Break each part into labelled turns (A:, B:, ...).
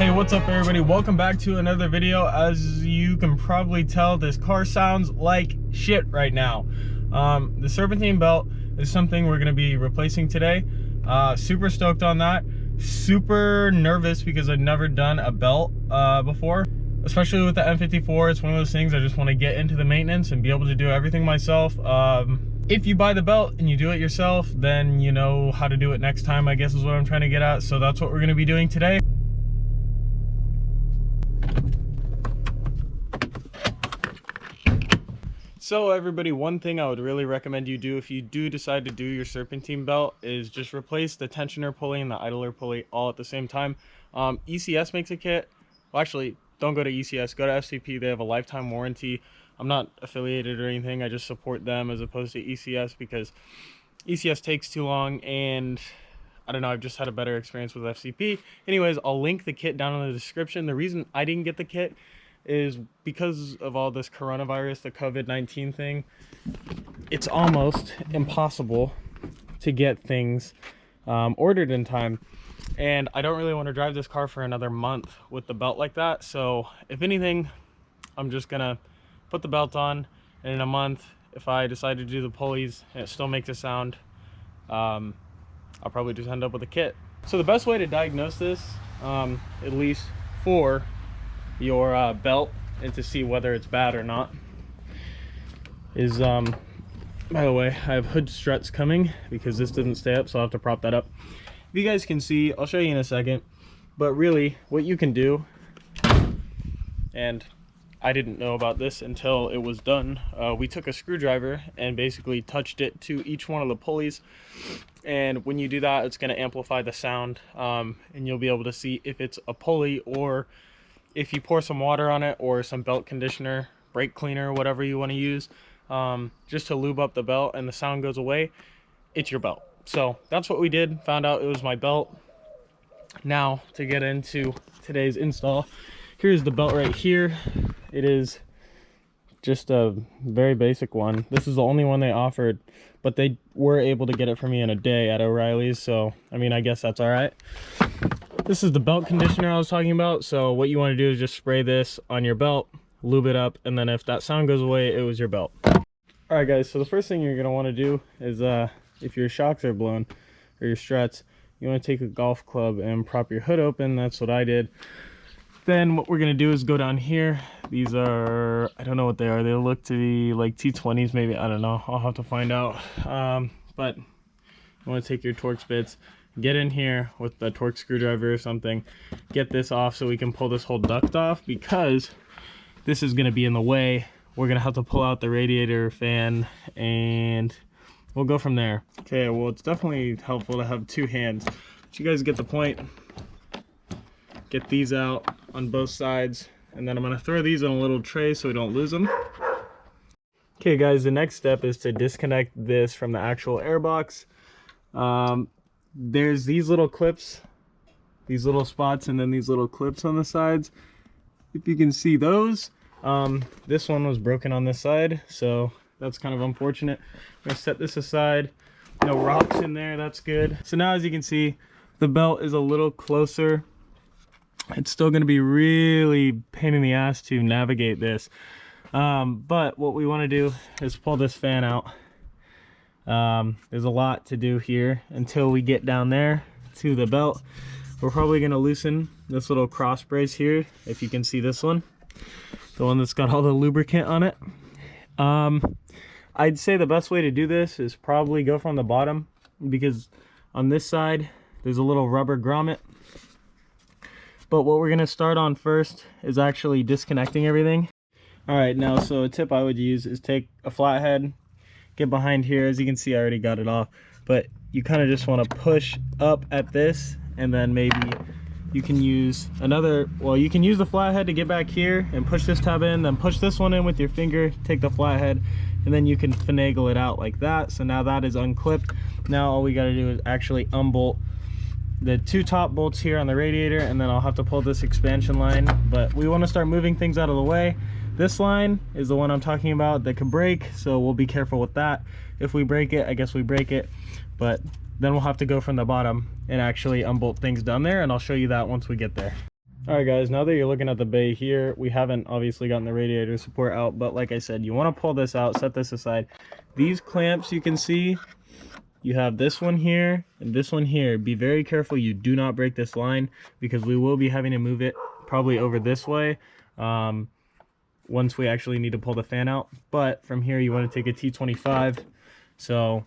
A: Hey, what's up everybody? Welcome back to another video. As you can probably tell, this car sounds like shit right now. The Serpentine belt is something we're going to be replacing today. Super stoked on that. Super nervous because I've never done a belt before, especially with the M54. It's one of those things I just want to get into the maintenance and be able to do everything myself. If you buy the belt and you do it yourself, then you know how to do it next time, I guess is what I'm trying to get at. So that's what we're going to be doing today. So everybody, one thing I would really recommend you do if you do decide to do your Serpentine belt is just replace the tensioner pulley and the idler pulley all at the same time. ECS makes a kit. Well, actually, don't go to ECS, go to FCP. They have a lifetime warranty. I'm not affiliated or anything. I just support them as opposed to ECS because ECS takes too long, and I don't know, I've just had a better experience with FCP. Anyways, I'll link the kit down in the description. The reason I didn't get the kit is because of all this coronavirus, the COVID-19 thing. It's almost impossible to get things ordered in time, and I don't really want to drive this car for another month with the belt like that. So if anything, I'm just gonna put the belt on, and in a month, if I decide to do the pulleys and it still makes a sound, I'll probably just end up with a kit. So the best way to diagnose this, at least for your belt, and to see whether it's bad or not, is by the way, I have hood struts coming because this didn't stay up, so I'll have to prop that up. If you guys can see, I'll show you in a second, but really what you can do, and I didn't know about this until it was done, we took a screwdriver and basically touched it to each one of the pulleys, and when you do that, it's going to amplify the sound, and you'll be able to see if it's a pulley, or if you pour some water on it, or some belt conditioner, brake cleaner, whatever you want to use, just to lube up the belt and the sound goes away, it's your belt. So that's what we did, found out it was my belt. Now to get into today's install, here's the belt right here. It is just a very basic one. This is the only one they offered, but they were able to get it for me in a day at O'Reilly's, so I mean, I guess that's all right. This is the belt conditioner I was talking about. So what you want to do is just spray this on your belt, lube it up, and then if that sound goes away, it was your belt. All right guys, so the first thing you're going to want to do is if your shocks are blown or your struts, you want to take a golf club and prop your hood open. That's what I did. Then what we're going to do is go down here. These are, I don't know what they are. They look to be like T20s maybe. I don't know. I'll have to find out. But you want to take your Torx bits, get in here with the Torx screwdriver or something, get this off so we can pull this whole duct off, because this is going to be in the way. We're going to have to pull out the radiator fan and we'll go from there. Okay, well, it's definitely helpful to have two hands, but you guys get the point. Get these out on both sides, and then I'm going to throw these in a little tray so we don't lose them. Okay guys, the next step is to disconnect this from the actual airbox. There's these little clips, these little spots, and then these little clips on the sides. If you can see those, this one was broken on this side, so that's kind of unfortunate. I'm going to set this aside. No rocks in there, that's good. So now as you can see, the belt is a little closer. It's still going to be really pain in the ass to navigate this, but what we want to do is pull this fan out. There's a lot to do here until we get down there to the belt. We're probably going to loosen this little cross brace here, if you can see this one, the one that's got all the lubricant on it. I'd say the best way to do this is probably go from the bottom, because on this side there's a little rubber grommet. But what we're going to start on first is actually disconnecting everything. All right, now, so a tip I would use is take a flathead, get behind here. As you can see, I already got it off, but you kind of just want to push up at this, and then maybe you can use another, well, you can use the flathead to get back here and push this tab in, then push this one in with your finger, take the flathead, and then you can finagle it out like that. So now that is unclipped. Now all we got to do is actually unbolt the two top bolts here on the radiator, and then I'll have to pull this expansion line. But we want to start moving things out of the way. This line is the one I'm talking about that could break, so we'll be careful with that. If we break it, I guess we break it, but then we'll have to go from the bottom and actually unbolt things down there, and I'll show you that once we get there. All right guys, now that you're looking at the bay here, we haven't obviously gotten the radiator support out, but like I said, you want to pull this out, set this aside. These clamps, you can see you have this one here and this one here. Be very careful you do not break this line, because we will be having to move it probably over this way once we actually need to pull the fan out. But from here you want to take a T25. So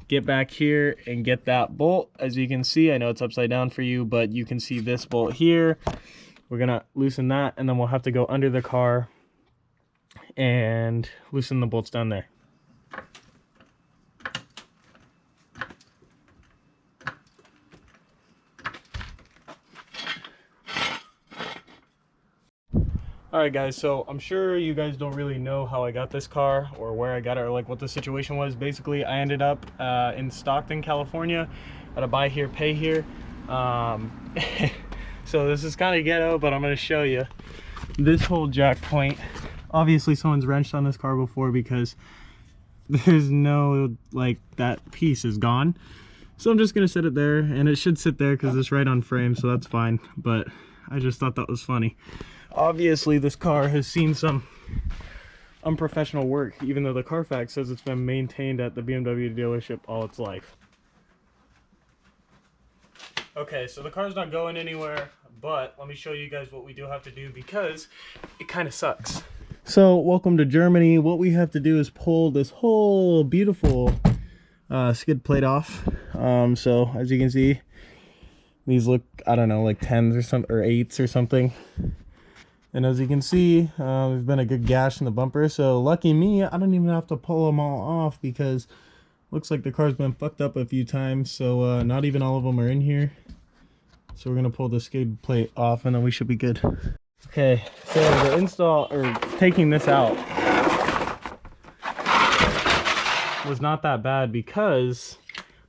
A: get back here and get that bolt. As you can see, I know it's upside down for you, but you can see this bolt here. We're gonna loosen that, and then we'll have to go under the car and loosen the bolts down there. Alright guys, so I'm sure you guys don't really know how I got this car or where I got it or like what the situation was. Basically, I ended up in Stockton, California at a buy here, pay here. So this is kind of ghetto, but I'm going to show you this whole jack point. Obviously someone's wrenched on this car before, because there's no, like, that piece is gone. So I'm just going to set it there, and it should sit there because it's right on frame, so that's fine. But I just thought that was funny. Obviously this car has seen some unprofessional work, even though the Carfax says it's been maintained at the BMW dealership all its life. Okay, so the car's not going anywhere, but let me show you guys what we do have to do, because it kind of sucks. So welcome to Germany. What we have to do is pull this whole beautiful skid plate off. So as you can see, these look, I don't know, like 10s or something, or 8s or something. And as you can see, there's been a good gash in the bumper. So lucky me, I don't even have to pull them all off, because looks like the car's been fucked up a few times. So not even all of them are in here. So we're gonna pull the skid plate off, and then we should be good. Okay, so the install, or taking this out, was not that bad, because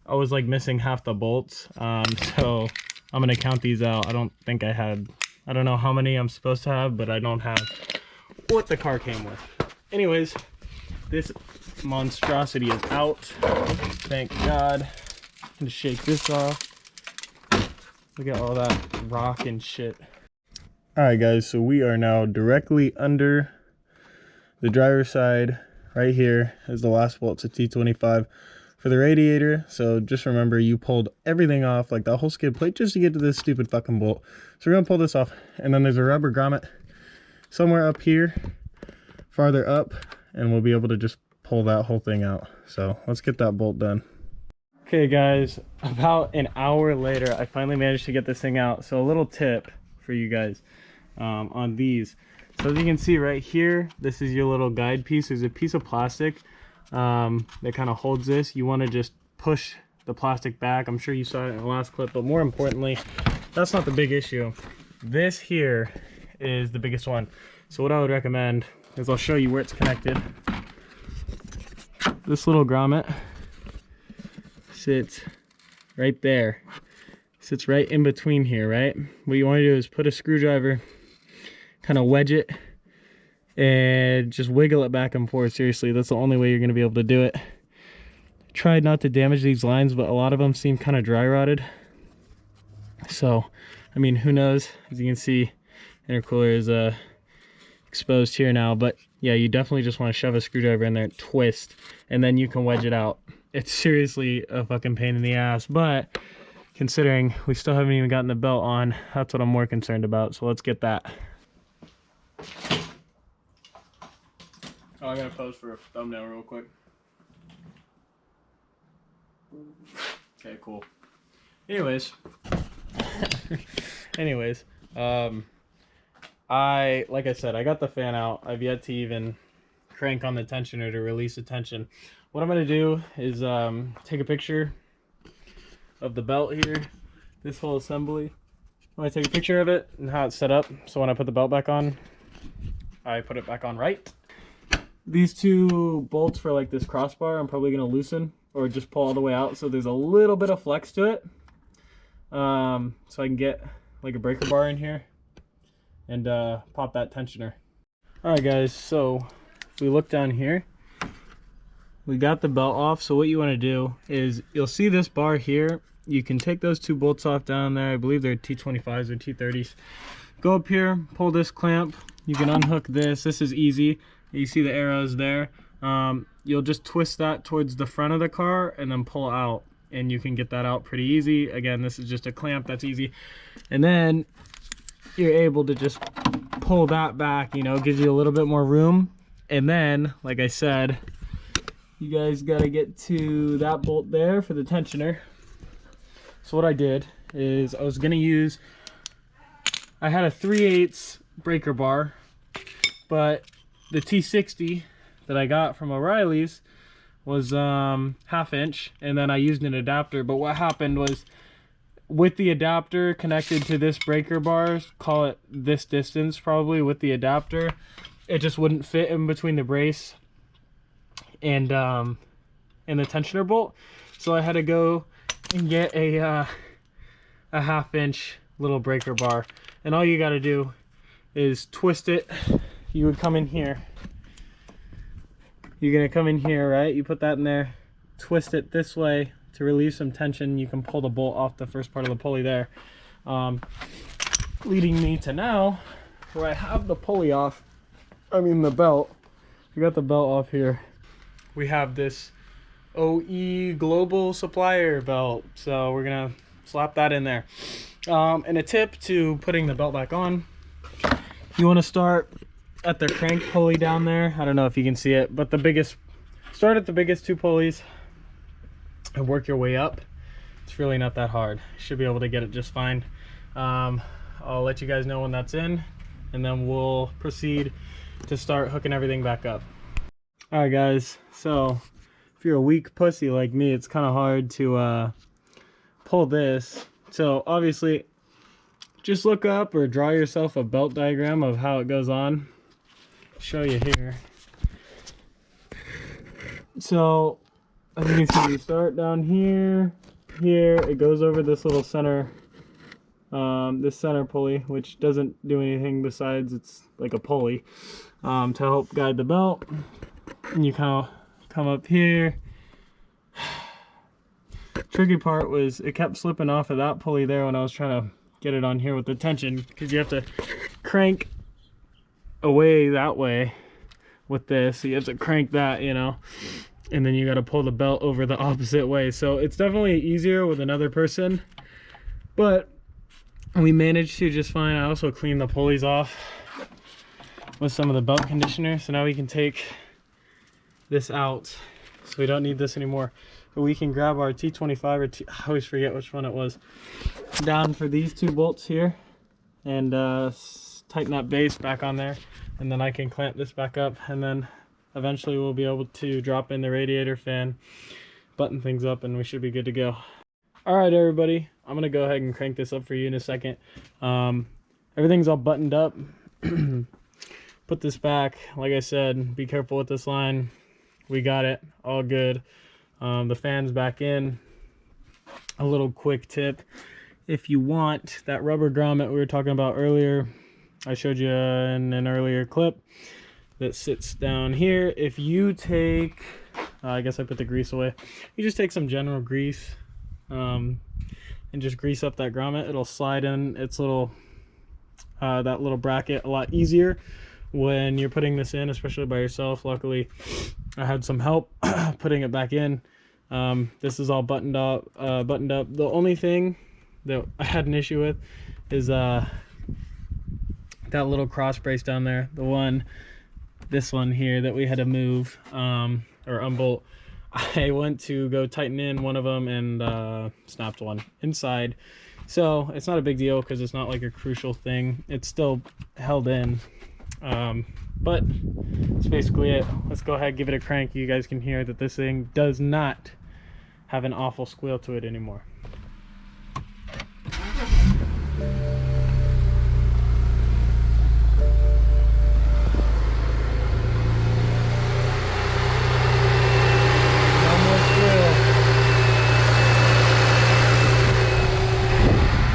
A: I was like missing half the bolts. So I'm gonna count these out. I don't know how many I'm supposed to have, but I don't have what the car came with. Anyways, this monstrosity is out. Thank God. I'm gonna shake this off. Look at all that rock and shit. Alright guys, so we are now directly under the driver's side. Right here is the last bolt to T25 for the radiator. So just remember, you pulled everything off, like the whole skid plate, just to get to this stupid fucking bolt. So we're gonna pull this off, and then there's a rubber grommet somewhere up here, farther up, and we'll be able to just pull that whole thing out. So let's get that bolt done. Okay guys, about an hour later, I finally managed to get this thing out. So a little tip for you guys on these. So as you can see right here, this is your little guide piece. There's a piece of plastic that kind of holds this. You want to just push the plastic back. I'm sure you saw it in the last clip, but more importantly, that's not the big issue. This here is the biggest one. So what I would recommend is, I'll show you where it's connected. This little grommet sits right there. Sits right in between here, right? What you want to do is put a screwdriver, kind of wedge it, and just wiggle it back and forth. Seriously, that's the only way you're going to be able to do it. Tried not to damage these lines, but a lot of them seem kind of dry rotted. So, I mean, who knows? As you can see, intercooler is exposed here now, but yeah, you definitely just want to shove a screwdriver in there, twist, and then you can wedge it out. It's seriously a fucking pain in the ass, but considering we still haven't even gotten the belt on, that's what I'm more concerned about. So let's get that. Oh, I gotta pose for a thumbnail real quick. Okay, cool. Anyways, like I said, I got the fan out. I've yet to even crank on the tensioner to release the tension. What I'm gonna do is take a picture of the belt here, this whole assembly. I'm gonna take a picture of it and how it's set up, so when I put the belt back on, I put it back on right. These two bolts for like this crossbar, I'm probably gonna loosen or just pull all the way out, so there's a little bit of flex to it, so I can get like a breaker bar in here and pop that tensioner. All right guys, so if we look down here, we got the belt off. So what you want to do is, you'll see this bar here you can take those 2 bolts off down there. I believe they're T25s or T30s. Go up here, pull this clamp. You can unhook this. This is easy. You see the arrows there. You'll just twist that towards the front of the car and then pull out, and you can get that out pretty easy. Again, this is just a clamp, that's easy. And then you're able to just pull that back, you know, gives you a little bit more room. And then, like I said, you guys got to get to that bolt there for the tensioner. So what I did is I was going to use, I had a 3/8 breaker bar, but the T60 that I got from O'Reilly's was 1/2 inch, and then I used an adapter. But what happened was, with the adapter connected to this breaker bar, call it this distance probably with the adapter, it just wouldn't fit in between the brace and the tensioner bolt. So I had to go and get a 1/2 inch little breaker bar, and all you got to do is twist it. You would come in here. You're gonna come in here, right? You put that in there, twist it this way to relieve some tension. You can pull the bolt off the first part of the pulley there. Leading me to now, where I have the pulley off, I mean the belt. We got the belt off here. We have this OE Global Supplier belt, so we're gonna slap that in there. And a tip to putting the belt back on, you wanna start at the crank pulley down there. I don't know if you can see it, but start at the biggest 2 pulleys and work your way up. It's really not that hard. You should be able to get it just fine. I'll let you guys know when that's in, and then we'll proceed to start hooking everything back up. All right guys, so if you're a weak pussy like me, it's kind of hard to pull this. So obviously just look up or draw yourself a belt diagram of how it goes on. Show you here. So as you can see, you start down here, it goes over this little center, this center pulley, which doesn't do anything besides it's like a pulley to help guide the belt. And you kind of come up here. Tricky part was it kept slipping off of that pulley there when I was trying to get it on here with the tension, because you have to crank away that way with this, so you have to crank that, you know, and then you got to pull the belt over the opposite way. So it's definitely easier with another person, but we managed to just fine. I also cleaned the pulleys off with some of the belt conditioner, so now we can take this out, so we don't need this anymore. But we can grab our T25 or I always forget which one it was, down for these 2 bolts here, and tighten that base back on there, and then I can clamp this back up, and then eventually we'll be able to drop in the radiator fan, button things up, and we should be good to go. All right everybody, I'm gonna go ahead and crank this up for you in a second. Everything's all buttoned up. Put this back, like I said, be careful with this line. We got it all good. The fan's back in. A little quick tip, if you want that rubber grommet we were talking about earlier, I showed you in an earlier clip, that sits down here. If you take, I guess I put the grease away, you just take some general grease and just grease up that grommet. It'll slide in its little that little bracket a lot easier when you're putting this in, especially by yourself. Luckily I had some help putting it back in. This is all buttoned up. The only thing that I had an issue with is that little cross brace down there, this one here that we had to move or unbolt. I went to go tighten in one of them and snapped one inside. So it's not a big deal because it's not like a crucial thing. It's still held in. But that's basically it. Let's go ahead and give it a crank. You guys can hear that this thing does not have an awful squeal to it anymore.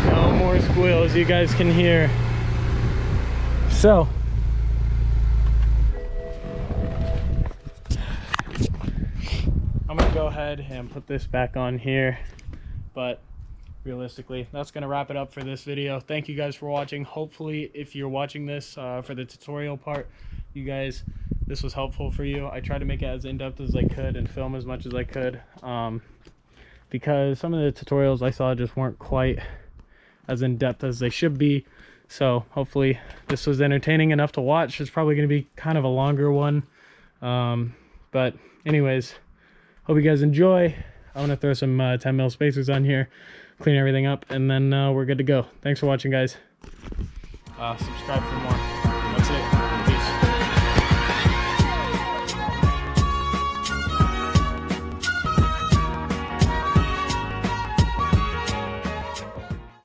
A: No more squeal, as you guys can hear. So I'm gonna go ahead and put this back on here, but realistically. That's going to wrap it up for this video. Thank you guys for watching. Hopefully, if you're watching this for the tutorial part, you guys, this was helpful for you. I tried to make it as in-depth as I could and film as much as I could, because some of the tutorials I saw just weren't quite as in-depth as they should be. So hopefully this was entertaining enough to watch. It's probably going to be kind of a longer one, but anyways, hope you guys enjoy. I want to throw some 10 mil spacers on here, clean everything up, and then we're good to go. Thanks for watching, guys. Subscribe for more.